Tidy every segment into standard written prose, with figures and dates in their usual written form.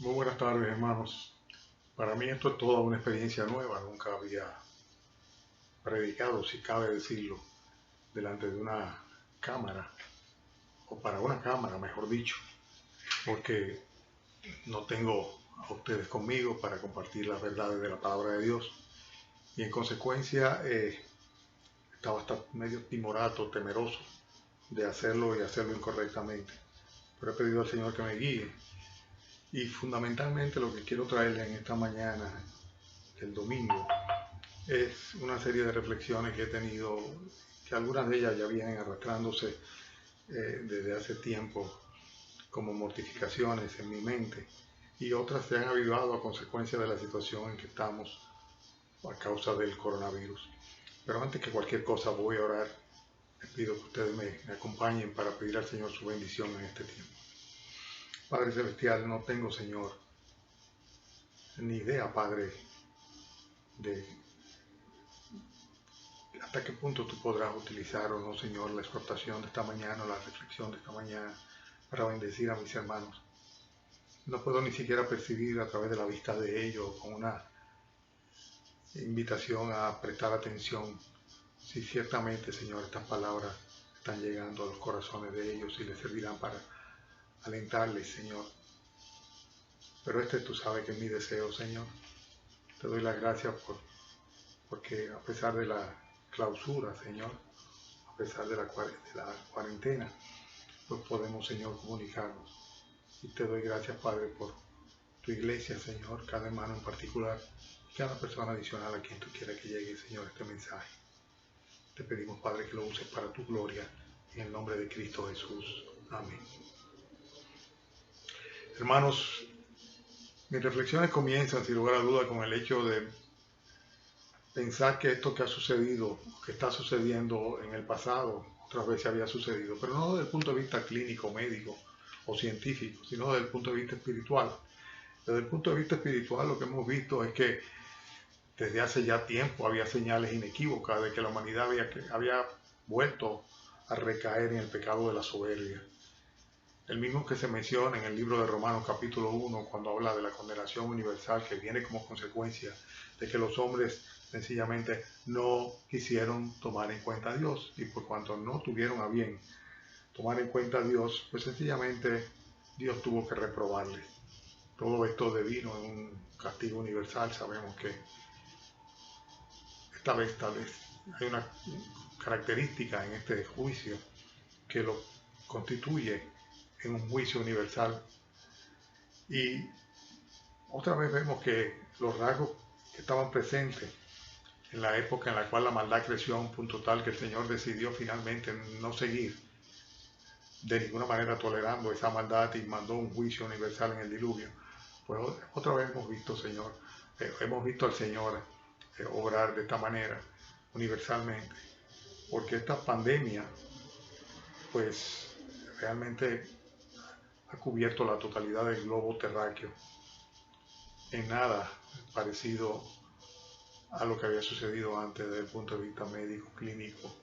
Muy buenas tardes, hermanos. Para mí esto es toda una experiencia nueva. Nunca había predicado, si cabe decirlo, delante de una cámara, o para una cámara, mejor dicho, porque no tengo a ustedes conmigo para compartir las verdades de la palabra de Dios. Y en consecuencia estaba hasta medio timorato, temeroso de hacerlo y hacerlo incorrectamente. Pero he pedido al Señor que me guíe. Y fundamentalmente lo que quiero traerles en esta mañana del domingo es una serie de reflexiones que he tenido, que algunas de ellas ya vienen arrastrándose desde hace tiempo como mortificaciones en mi mente, y otras se han avivado a consecuencia de la situación en que estamos a causa del coronavirus. Pero antes que cualquier cosa voy a orar. Les pido que ustedes me acompañen para pedir al Señor su bendición en este tiempo. Padre Celestial, no tengo, Señor, ni idea, Padre, de hasta qué punto tú podrás utilizar o no, Señor, la exhortación de esta mañana o la reflexión de esta mañana para bendecir a mis hermanos. No puedo ni siquiera percibir a través de la vista de ellos con una invitación a prestar atención si ciertamente, Señor, estas palabras están llegando a los corazones de ellos y les servirán para alentarles, Señor. Pero tú sabes que es mi deseo, Señor. Te doy las gracias porque a pesar de la clausura, Señor, a pesar de la cuarentena, pues podemos, Señor, comunicarnos. Y te doy gracias, Padre, por tu iglesia, Señor, cada hermano en particular, y cada persona adicional a quien tú quieras que llegue, Señor, este mensaje. Te pedimos, Padre, que lo uses para tu gloria, en el nombre de Cristo Jesús. Amén. Hermanos, mis reflexiones comienzan, sin lugar a duda, con el hecho de pensar que esto que ha sucedido, que está sucediendo en el pasado, otras veces había sucedido, pero no desde el punto de vista clínico, médico o científico, sino desde el punto de vista espiritual. Desde el punto de vista espiritual, lo que hemos visto es que desde hace ya tiempo había señales inequívocas de que la humanidad había vuelto a recaer en el pecado de la soberbia. El mismo que se menciona en el libro de Romanos capítulo 1, cuando habla de la condenación universal que viene como consecuencia de que los hombres sencillamente no quisieron tomar en cuenta a Dios, y por cuanto no tuvieron a bien tomar en cuenta a Dios, pues sencillamente Dios tuvo que reprobarles. Todo esto devino en un castigo universal. Sabemos que tal vez hay una característica en este juicio que lo constituye en un juicio universal. Y otra vez vemos que los rasgos que estaban presentes en la época en la cual la maldad creció a un punto tal que el Señor decidió finalmente no seguir de ninguna manera tolerando esa maldad y mandó un juicio universal en el diluvio. Pues otra vez hemos visto, Señor, hemos visto al Señor obrar de esta manera universalmente, porque esta pandemia pues realmente ha cubierto la totalidad del globo terráqueo, en nada parecido a lo que había sucedido antes desde el punto de vista médico, clínico,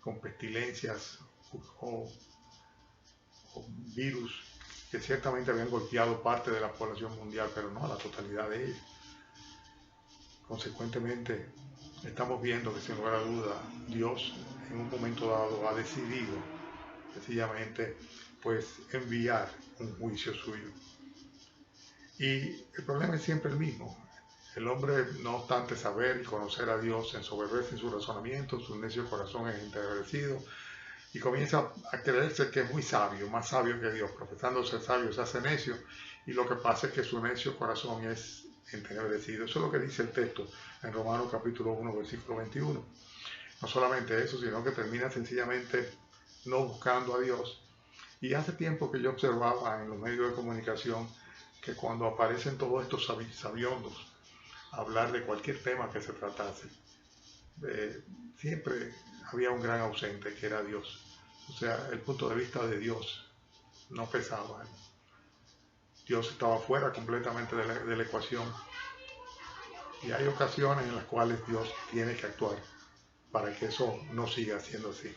con pestilencias o virus que ciertamente habían golpeado parte de la población mundial, pero no a la totalidad de ella. Consecuentemente, estamos viendo que sin lugar a duda Dios en un momento dado ha decidido sencillamente pues enviar un juicio suyo. Y el problema es siempre el mismo. El hombre, no obstante saber y conocer a Dios, se ensoberbece en su razonamiento, su necio corazón es entenebrecido y comienza a creerse que es muy sabio, más sabio que Dios. Profesando ser sabio se hace necio, y lo que pasa es que su necio corazón es entenebrecido. Eso es lo que dice el texto en Romanos capítulo 1, versículo 21. No solamente eso, sino que termina sencillamente no buscando a Dios. Y hace tiempo que yo observaba en los medios de comunicación que cuando aparecen todos estos sabiondos a hablar de cualquier tema que se tratase, siempre había un gran ausente, que era Dios. O sea, el punto de vista de Dios no pesaba. Dios estaba fuera completamente de la ecuación. Y hay ocasiones en las cuales Dios tiene que actuar para que eso no siga siendo así.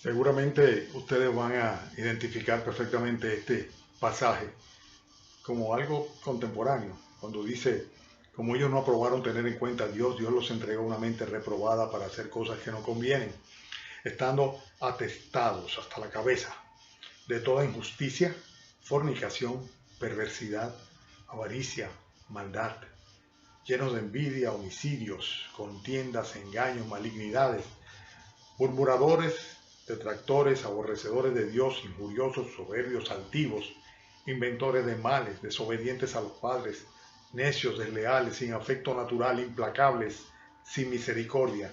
Seguramente ustedes van a identificar perfectamente este pasaje como algo contemporáneo, cuando dice, como ellos no aprobaron tener en cuenta a Dios, Dios los entregó una mente reprobada para hacer cosas que no convienen, estando atestados hasta la cabeza de toda injusticia, fornicación, perversidad, avaricia, maldad, llenos de envidia, homicidios, contiendas, engaños, malignidades, murmuradores, detractores, aborrecedores de Dios, injuriosos, soberbios, altivos, inventores de males, desobedientes a los padres, necios, desleales, sin afecto natural, implacables, sin misericordia.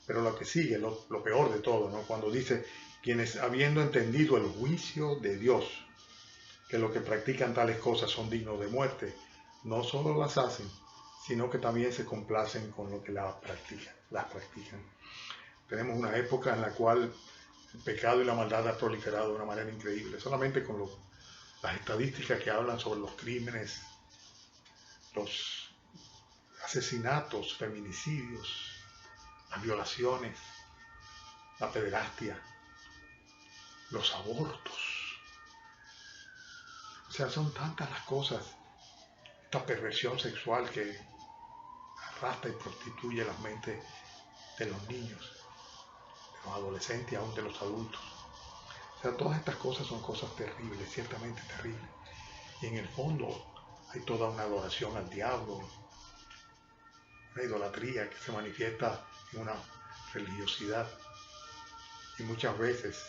Pero lo que sigue, lo peor de todo, ¿no? Cuando dice, quienes habiendo entendido el juicio de Dios, que los que practican tales cosas son dignos de muerte, no solo las hacen, sino que también se complacen con lo que las practican. Tenemos una época en la cual el pecado y la maldad ha proliferado de una manera increíble, solamente con las estadísticas que hablan sobre los crímenes, los asesinatos, feminicidios, las violaciones, la pederastia, los abortos. O sea, son tantas las cosas, esta perversión sexual que arrastra y prostituye las mentes de los niños, de los adolescentes y aún de los adultos. O sea, todas estas cosas son cosas terribles, ciertamente terribles. Y en el fondo hay toda una adoración al diablo, una idolatría que se manifiesta en una religiosidad y muchas veces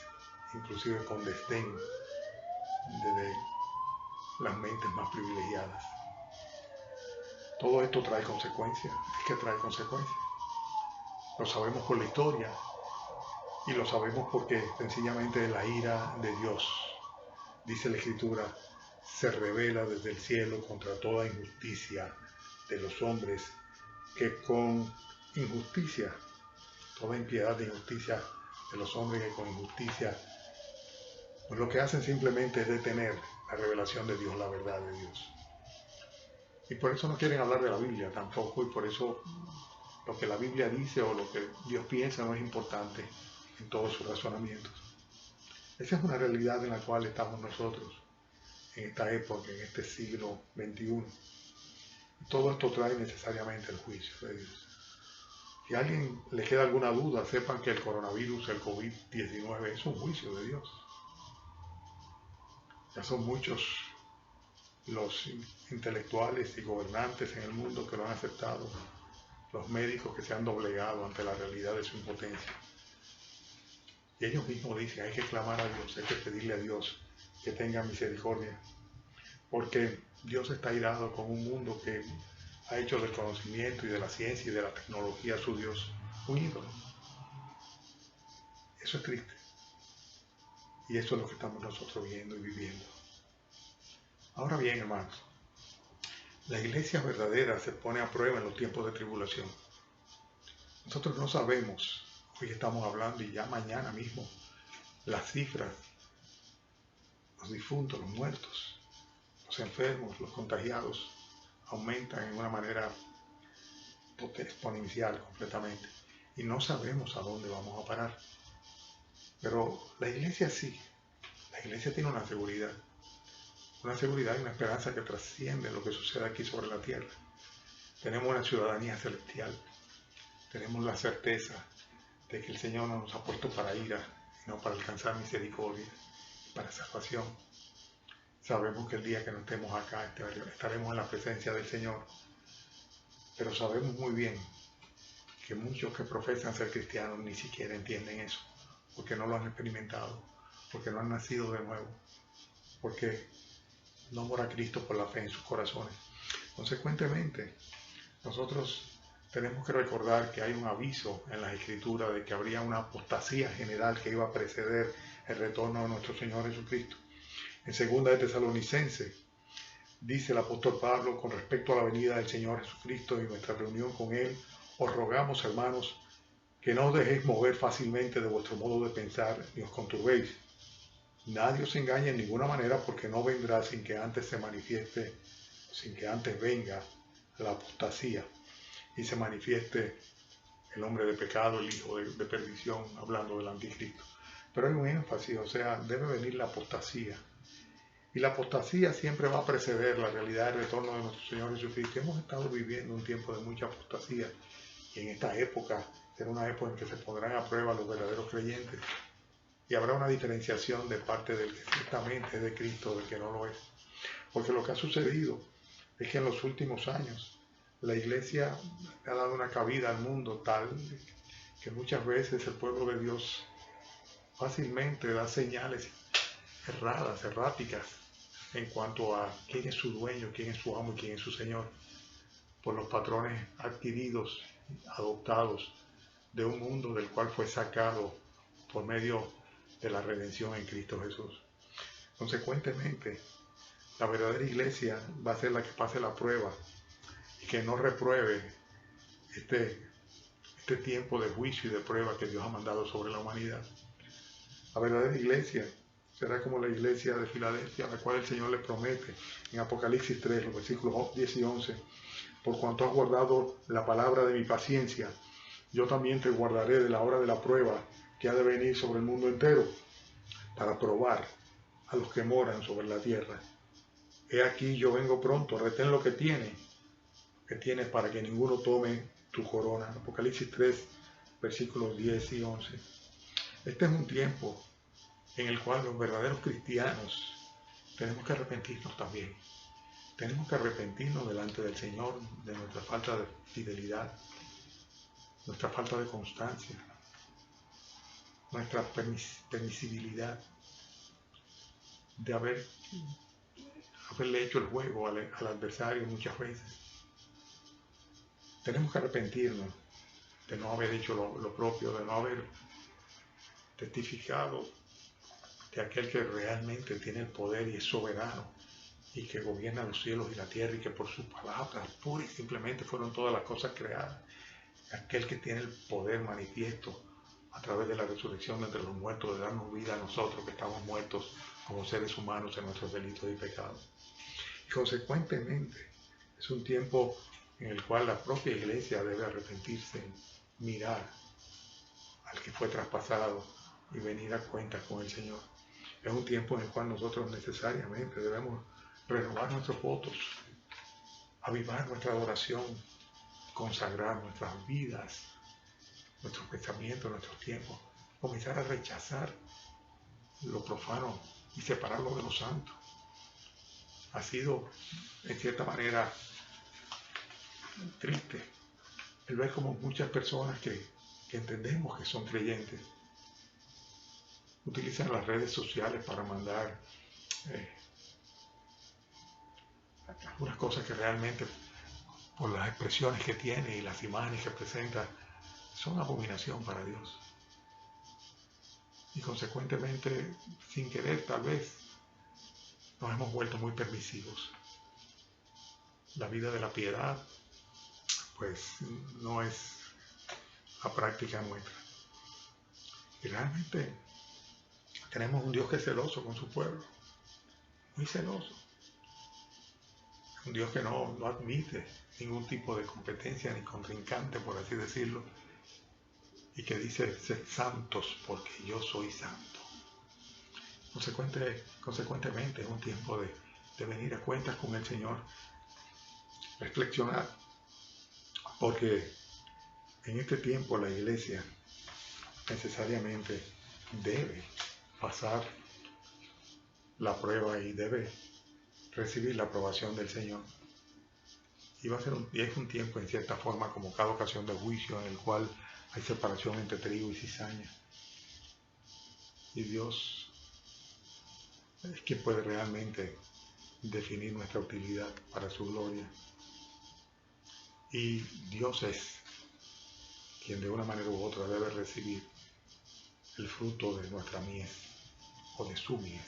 inclusive con desdén desde las mentes más privilegiadas. Todo esto trae consecuencias, es que trae consecuencias. Lo sabemos por la historia y lo sabemos porque sencillamente la ira de Dios, dice la Escritura, se revela desde el cielo contra toda injusticia de los hombres que con injusticia, toda impiedad e injusticia de los hombres que con injusticia, pues lo que hacen simplemente es detener la revelación de Dios, la verdad de Dios. Y por eso no quieren hablar de la Biblia tampoco, y por eso lo que la Biblia dice o lo que Dios piensa no es importante en todos sus razonamientos. Esa es una realidad en la cual estamos nosotros, en esta época, en este siglo XXI. Y todo esto trae necesariamente el juicio de Dios. Si a alguien le queda alguna duda, sepan que el coronavirus, el COVID-19, es un juicio de Dios. Ya son muchos los intelectuales y gobernantes en el mundo que lo han aceptado, los médicos que se han doblegado ante la realidad de su impotencia. Y ellos mismos dicen, hay que clamar a Dios, hay que pedirle a Dios que tenga misericordia, porque Dios está irado con un mundo que ha hecho del conocimiento y de la ciencia y de la tecnología su Dios, un ídolo. Eso es triste. Y eso es lo que estamos nosotros viendo y viviendo. Ahora bien, hermanos, la iglesia verdadera se pone a prueba en los tiempos de tribulación. Nosotros no sabemos, hoy estamos hablando y ya mañana mismo, las cifras, los difuntos, los muertos, los enfermos, los contagiados, aumentan en una manera exponencial completamente. Y no sabemos a dónde vamos a parar. Pero la iglesia sí. La iglesia tiene una seguridad y una esperanza que trasciende lo que sucede aquí sobre la tierra. Tenemos una ciudadanía celestial. Tenemos la certeza de que el Señor no nos ha puesto para ira, sino para alcanzar misericordia, para salvación. Sabemos que el día que no estemos acá estaremos en la presencia del Señor. Pero sabemos muy bien que muchos que profesan ser cristianos ni siquiera entienden eso, porque no lo han experimentado, porque no han nacido de nuevo, porque no mora Cristo por la fe en sus corazones. Consecuentemente, nosotros tenemos que recordar que hay un aviso en las Escrituras de que habría una apostasía general que iba a preceder el retorno de nuestro Señor Jesucristo. En 2 de Tesalonicenses, dice el apóstol Pablo con respecto a la venida del Señor Jesucristo y nuestra reunión con Él, os rogamos, hermanos, que no os dejéis mover fácilmente de vuestro modo de pensar ni os conturbéis. Nadie os engañe en ninguna manera, porque no vendrá sin que antes venga la apostasía y se manifieste el hombre de pecado, el hijo de perdición, hablando del anticristo. Pero hay un énfasis, o sea, debe venir la apostasía. Y la apostasía siempre va a preceder la realidad del retorno de nuestro Señor Jesucristo. Hemos estado viviendo un tiempo de mucha apostasía y en esta época será una época en que se pondrán a prueba los verdaderos creyentes y habrá una diferenciación de parte del que ciertamente es de Cristo del que no lo es. Porque lo que ha sucedido es que en los últimos años la Iglesia ha dado una cabida al mundo tal que muchas veces el pueblo de Dios fácilmente da señales erráticas en cuanto a quién es su dueño, quién es su amo y quién es su Señor, por los patrones adquiridos, adoptados de un mundo del cual fue sacado por medio de la redención en Cristo Jesús. Consecuentemente, la verdadera iglesia va a ser la que pase la prueba y que no repruebe este tiempo de juicio y de prueba que Dios ha mandado sobre la humanidad. La verdadera iglesia será como la iglesia de Filadelfia, a la cual el Señor le promete en Apocalipsis 3, los versículos 10 y 11, por cuanto has guardado la palabra de mi paciencia, yo también te guardaré de la hora de la prueba que ha de venir sobre el mundo entero, para probar a los que moran sobre la tierra. He aquí yo vengo pronto, retén lo que tienes para que ninguno tome tu corona. Apocalipsis 3, versículos 10 y 11. Este es un tiempo en el cual los verdaderos cristianos tenemos que arrepentirnos también. Tenemos que arrepentirnos delante del Señor de nuestra falta de fidelidad, nuestra falta de constancia, nuestra permisibilidad de haberle hecho el juego al adversario muchas veces. Tenemos que arrepentirnos de no haber hecho lo propio, de no haber testificado de aquel que realmente tiene el poder y es soberano y que gobierna los cielos y la tierra y que por sus palabras pura y simplemente fueron todas las cosas creadas. Aquel que tiene el poder manifiesto a través de la resurrección de entre los muertos, de darnos vida a nosotros que estamos muertos como seres humanos en nuestros delitos y pecados. Y consecuentemente es un tiempo en el cual la propia iglesia debe arrepentirse, mirar al que fue traspasado y venir a cuentas con el Señor. Es un tiempo en el cual nosotros necesariamente debemos renovar nuestros votos, avivar nuestra adoración, consagrar nuestras vidas, nuestros pensamientos, nuestros tiempos, comenzar a rechazar lo profano y separarlo de lo santo. Ha sido, en cierta manera, triste el ver como muchas personas que entendemos que son creyentes utilizan las redes sociales para mandar algunas cosas que realmente, por las expresiones que tiene y las imágenes que presenta, son abominación para Dios. Y consecuentemente, sin querer, tal vez, nos hemos vuelto muy permisivos. La vida de la piedad, pues, no es la práctica nuestra. Y realmente tenemos un Dios que es celoso con su pueblo, muy celoso. Un Dios que no admite ningún tipo de competencia ni contrincante, por así decirlo, y que dice, sed santos porque yo soy santo. Consecuentemente es un tiempo de venir a cuentas con el Señor, reflexionar, porque en este tiempo la iglesia necesariamente debe pasar la prueba y debe recibir la aprobación del Señor. Y es un tiempo en cierta forma como cada ocasión de juicio en el cual hay separación entre trigo y cizaña. Y Dios es quien puede realmente definir nuestra utilidad para su gloria. Y Dios es quien de una manera u otra debe recibir el fruto de nuestra mies o de su mies.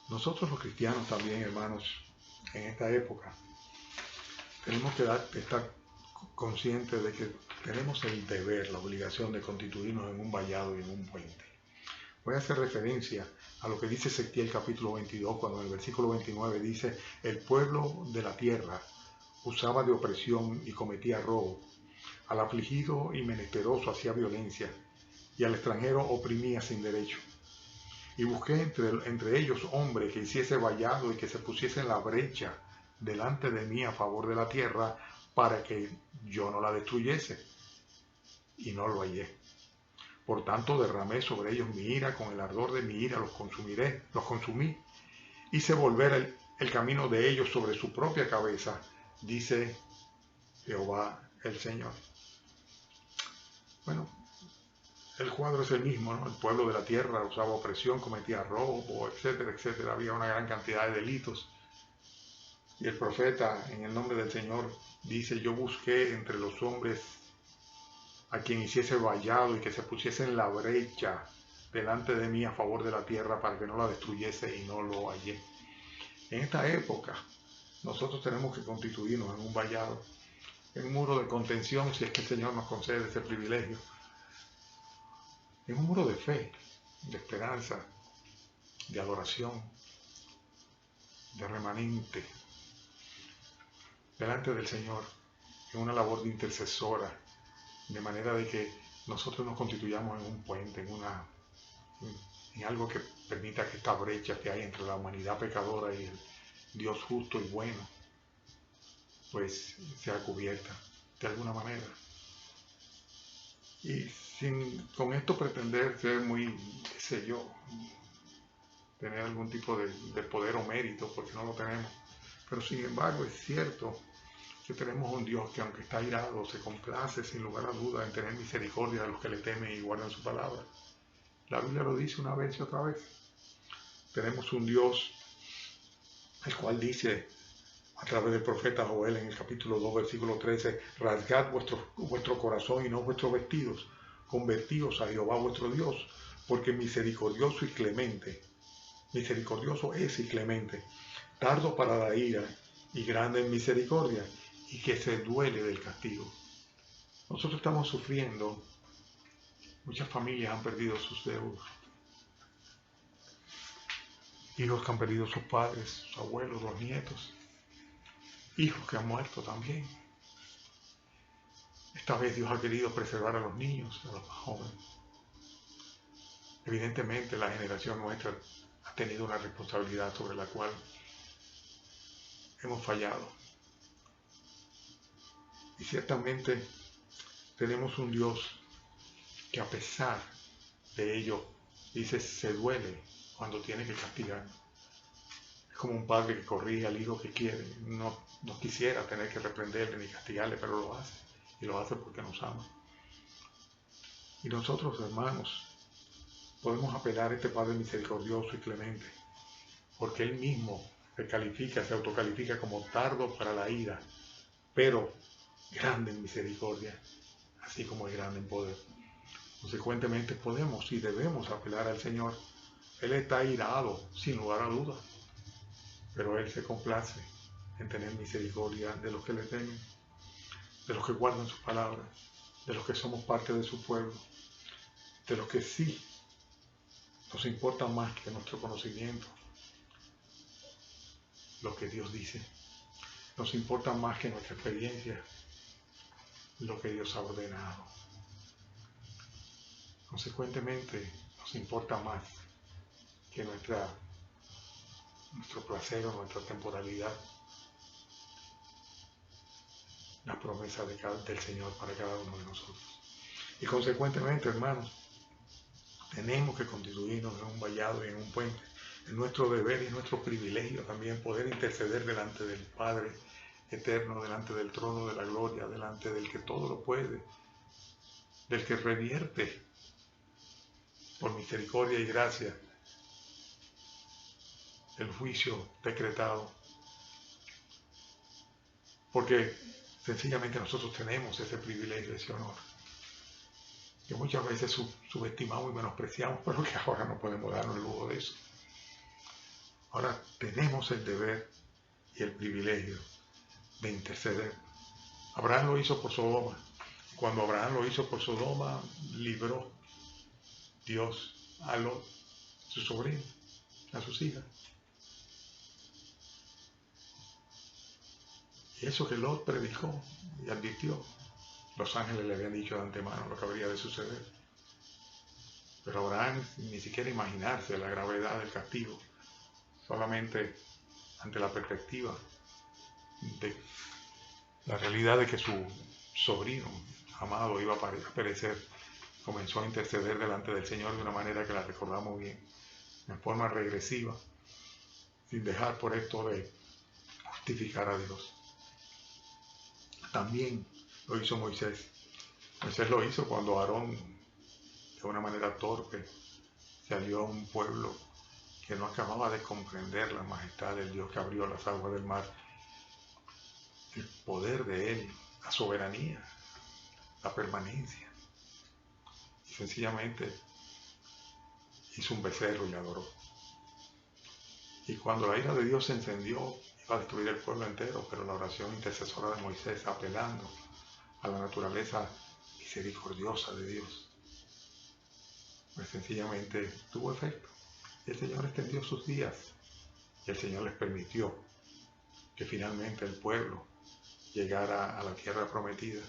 Nosotros los cristianos también, hermanos, en esta época, tenemos que estar conscientes de que tenemos el deber, la obligación de constituirnos en un vallado y en un puente. Voy a hacer referencia a lo que dice Ezequiel capítulo 22, cuando en el versículo 29 dice, el pueblo de la tierra usaba de opresión y cometía robo, al afligido y menesteroso hacía violencia, y al extranjero oprimía sin derecho. Y busqué entre ellos hombre que hiciese vallado y que se pusiese en la brecha delante de mí a favor de la tierra, para que yo no la destruyese. Y no lo hallé. Por tanto derramé sobre ellos mi ira, con el ardor de mi ira los consumí. Hice volver el camino de ellos sobre su propia cabeza, dice Jehová el Señor. Bueno, el cuadro es el mismo, ¿no? El pueblo de la tierra usaba opresión, cometía robo, etcétera, etcétera. Había una gran cantidad de delitos. Y el profeta, en el nombre del Señor, dice: yo busqué entre los hombres a quien hiciese vallado y que se pusiese en la brecha delante de mí a favor de la tierra, para que no la destruyese, y no lo hallé. En esta época, nosotros tenemos que constituirnos en un vallado, en un muro de contención, si es que el Señor nos concede ese privilegio, en un muro de fe, de esperanza, de adoración, de remanente, delante del Señor, en una labor de intercesora, de manera de que nosotros nos constituyamos en un puente, en algo que permita que esta brecha que hay entre la humanidad pecadora y el Dios justo y bueno, pues sea cubierta de alguna manera. Y sin con esto pretender ser muy, qué sé yo, tener algún tipo de poder o mérito, porque no lo tenemos. Pero sin embargo es cierto que tenemos un Dios que, aunque está airado, se complace sin lugar a duda en tener misericordia de los que le temen y guardan su palabra. La Biblia lo dice una vez y otra vez. Tenemos un Dios el cual dice a través del profeta Joel en el capítulo 2, versículo 13: rasgad vuestro corazón y no vuestros vestidos, convertíos a Jehová vuestro Dios, porque misericordioso es y clemente, tardo para la ira y grande en misericordia, y que se duele del castigo. Nosotros estamos sufriendo, muchas familias han perdido sus deudos, hijos que han perdido sus padres, sus abuelos, los nietos, hijos que han muerto también. Esta vez Dios ha querido preservar a los niños, a los más jóvenes. Evidentemente la generación nuestra ha tenido una responsabilidad sobre la cual hemos fallado. Y ciertamente tenemos un Dios que, a pesar de ello, dice, se duele cuando tiene que castigar. Es como un padre que corrige al hijo que quiere. No quisiera tener que reprenderle ni castigarle, pero lo hace. Y lo hace porque nos ama. Y nosotros, hermanos, podemos apelar a este Padre misericordioso y clemente, porque Él mismo se autocalifica como tardo para la ira, pero grande en misericordia, así como es grande en poder. Consecuentemente podemos y debemos apelar al Señor. Él está airado, sin lugar a dudas, pero Él se complace en tener misericordia de los que le temen, de los que guardan su palabra, de los que somos parte de su pueblo, de los que sí nos importa más que nuestro conocimiento, lo que Dios dice. Nos importa más que nuestra experiencia, lo que Dios ha ordenado. Consecuentemente, nos importa más que nuestro placer o nuestra temporalidad, la promesa del Señor para cada uno de nosotros. Y consecuentemente, hermanos, tenemos que constituirnos en un vallado y en un puente. Es nuestro deber y nuestro privilegio también poder interceder delante del Padre eterno, delante del trono de la gloria, delante del que todo lo puede, del que revierte por misericordia y gracia el juicio decretado. Porque sencillamente nosotros tenemos ese privilegio, ese honor, que muchas veces subestimamos y menospreciamos, pero que ahora no podemos darnos el lujo de eso. Ahora tenemos el deber y el privilegio de interceder. Abraham lo hizo por Sodoma. Cuando Abraham lo hizo por Sodoma, libró Dios a Lot, su sobrino, a sus hijas. Y eso que Lot predicó y advirtió, los ángeles le habían dicho de antemano lo que habría de suceder. Pero Abraham ni siquiera imaginarse la gravedad del castigo, solamente ante la perspectiva de la realidad de que su sobrino amado iba a perecer, comenzó a interceder delante del Señor de una manera que la recordamos bien, en forma regresiva, sin dejar por esto de justificar a Dios. También lo hizo Moisés. Moisés lo hizo cuando Aarón, de una manera torpe, salió a un pueblo que no acababa de comprender la majestad del Dios que abrió las aguas del mar, el poder de Él, la soberanía, la permanencia. Y sencillamente hizo un becerro y le adoró. Y cuando la ira de Dios se encendió, iba a destruir el pueblo entero, pero la oración intercesora de Moisés, apelando a la naturaleza misericordiosa de Dios, pues sencillamente tuvo efecto. Y el Señor extendió sus días, y el Señor les permitió que finalmente el pueblo llegara a la tierra prometida,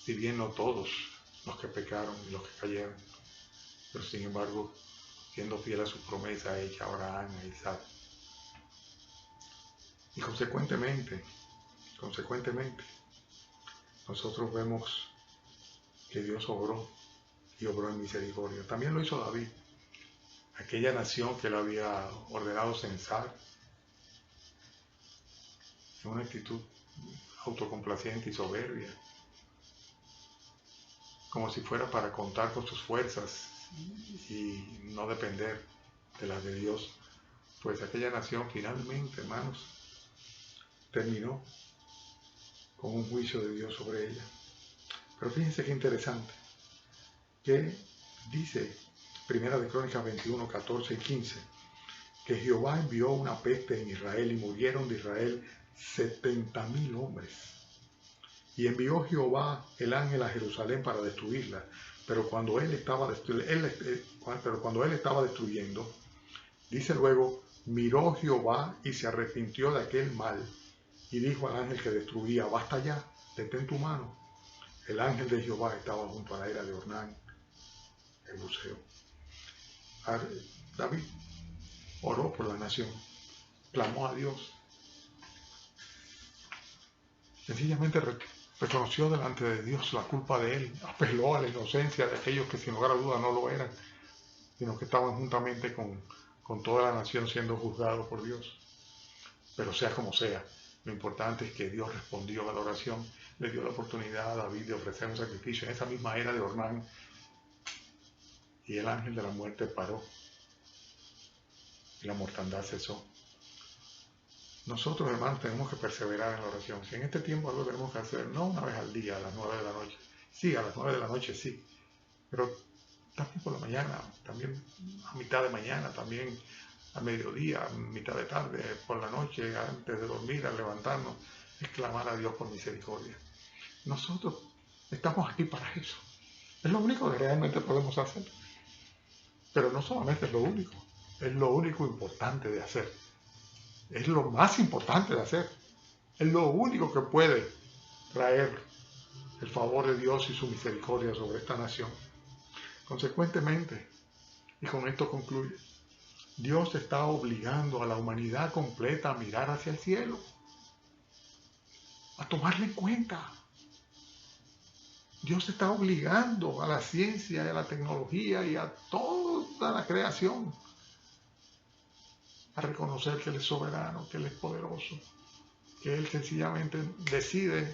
si bien no todos los que pecaron y los que cayeron, pero sin embargo, siendo fiel a su promesa hecha a Abraham e Isaac. Y consecuentemente, nosotros vemos que Dios obró y obró en misericordia. También lo hizo David, aquella nación que él había ordenado censar, en una actitud autocomplaciente y soberbia, como si fuera para contar con sus fuerzas y no depender de las de Dios. Pues aquella nación finalmente, hermanos, terminó con un juicio de Dios sobre ella. Pero fíjense qué interesante, que dice Primera de Crónicas 21, 14 y 15, que Jehová envió una peste en Israel y murieron de Israel 70,000 hombres. Y envió Jehová el ángel a Jerusalén para destruirla. Pero cuando él estaba destruyendo, dice luego, miró Jehová y se arrepintió de aquel mal. Y dijo al ángel que destruía, basta ya, detén tu mano. El ángel de Jehová estaba junto a la era de Ornán, el buceo. David oró por la nación, clamó a Dios. Sencillamente reconoció delante de Dios la culpa de él, apeló a la inocencia de aquellos que sin lugar a duda no lo eran, sino que estaban juntamente con toda la nación siendo juzgados por Dios. Pero sea como sea, lo importante es que Dios respondió a la oración, le dio la oportunidad a David de ofrecer un sacrificio en esa misma era de Ornán, y el ángel de la muerte paró, y la mortandad cesó. Nosotros, hermanos, tenemos que perseverar en la oración. Si en este tiempo algo tenemos que hacer, no una vez al día, a las 9 de la noche. Sí, a las 9 de la noche sí, pero también por la mañana, también a mitad de mañana, también a mediodía, a mitad de tarde, por la noche, antes de dormir, al levantarnos, es clamar a Dios por misericordia. Nosotros estamos aquí para eso. Es lo único que realmente podemos hacer. Pero no solamente es lo único importante de hacer. Es lo más importante de hacer. Es lo único que puede traer el favor de Dios y su misericordia sobre esta nación. Consecuentemente, y con esto concluye, Dios está obligando a la humanidad completa a mirar hacia el cielo, a tomarle en cuenta. Dios está obligando a la ciencia y a la tecnología y a toda la creación a reconocer que Él es soberano, que Él es poderoso, que Él sencillamente decide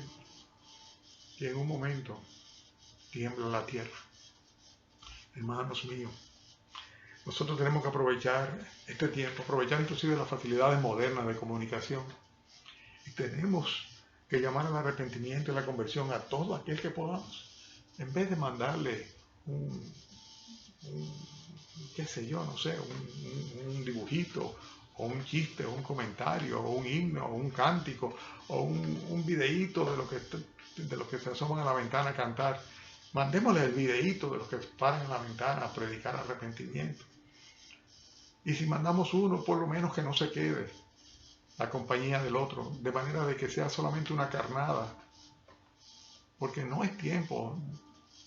que en un momento tiembla la tierra. Hermanos míos, nosotros tenemos que aprovechar este tiempo, aprovechar inclusive las facilidades modernas de comunicación, y tenemos que llamar al arrepentimiento y la conversión a todo aquel que podamos, en vez de mandarle un dibujito, o un chiste, o un comentario, o un himno, o un cántico, o un videíto de los que se asoman a la ventana a cantar. Mandémosle el videíto de los que paran en la ventana a predicar arrepentimiento. Y si mandamos uno, por lo menos que no se quede la compañía del otro, de manera de que sea solamente una carnada, porque no es tiempo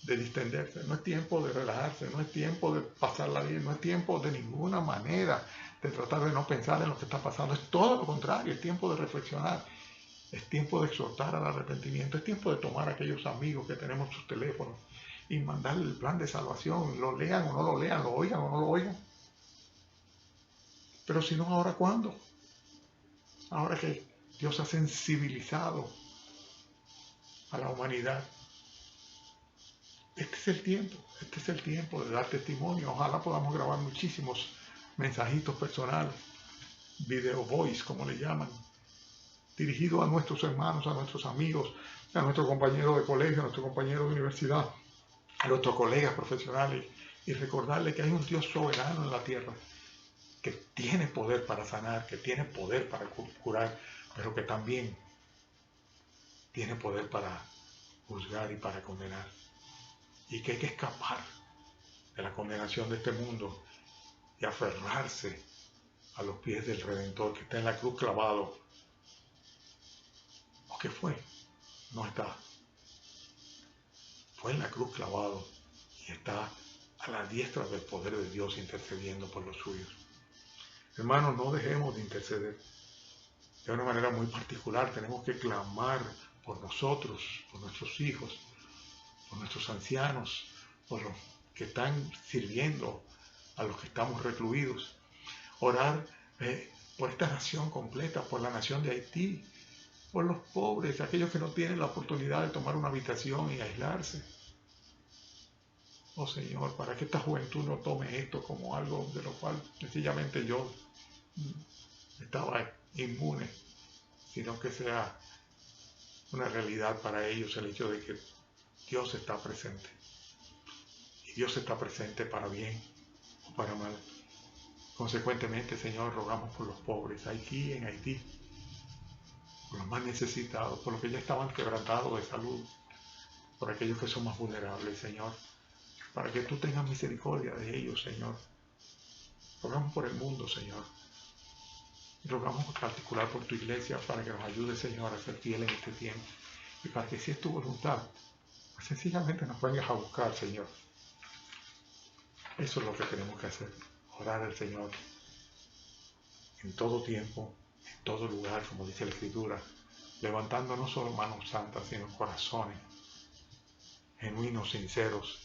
de distenderse, no es tiempo de relajarse, no es tiempo de pasarla bien, no es tiempo de ninguna manera de tratar de no pensar en lo que está pasando, es todo lo contrario, es tiempo de reflexionar, es tiempo de exhortar al arrepentimiento, es tiempo de tomar a aquellos amigos que tenemos sus teléfonos y mandarle el plan de salvación, lo lean o no lo lean, lo oigan o no lo oigan. Pero si no, ¿ahora cuándo? Ahora que Dios ha sensibilizado a la humanidad. Este es el tiempo de dar testimonio. Ojalá podamos grabar muchísimos mensajitos personales, video voice, como le llaman, dirigidos a nuestros hermanos, a nuestros amigos, a nuestros compañeros de colegio, a nuestros compañeros de universidad, a nuestros colegas profesionales, y recordarles que hay un Dios soberano en la tierra, que tiene poder para sanar, que tiene poder para curar, pero que también tiene poder para juzgar y para condenar. Y que hay que escapar de la condenación de este mundo y aferrarse a los pies del Redentor que está en la cruz clavado. ¿O qué fue? No está. Fue en la cruz clavado y está a la diestra del poder de Dios intercediendo por los suyos. Hermanos, no dejemos de interceder. De una manera muy particular tenemos que clamar por nosotros, por nuestros hijos, por nuestros ancianos, por los que están sirviendo, a los que estamos recluidos. Orar por esta nación completa, por la nación de Haití, por los pobres, aquellos que no tienen la oportunidad de tomar una habitación y aislarse. Oh Señor, para que esta juventud no tome esto como algo de lo cual sencillamente yo estaba inmune, sino que sea una realidad para ellos el hecho de que Dios está presente. Y Dios está presente para bien o para mal. Consecuentemente, Señor, rogamos por los pobres aquí en Haití, por los más necesitados, por los que ya estaban quebrantados de salud, por aquellos que son más vulnerables, Señor, para que tú tengas misericordia de ellos, Señor. Rogamos por el mundo, Señor. Y rogamos en particular por tu iglesia para que nos ayude, Señor, a ser fieles en este tiempo. Y para que si es tu voluntad, pues sencillamente nos vengas a buscar, Señor. Eso es lo que tenemos que hacer. Orar al Señor en todo tiempo, en todo lugar, como dice la Escritura, levantando no solo manos santas, sino corazones genuinos, sinceros,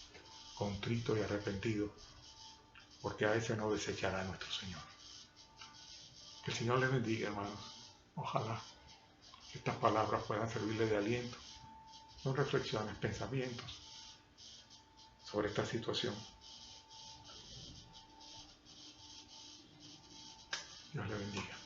contritos y arrepentidos, porque a ese no desechará nuestro Señor. Que el Señor les bendiga, hermanos. Ojalá que estas palabras puedan servirles de aliento. Son reflexiones, pensamientos sobre esta situación. Dios les bendiga.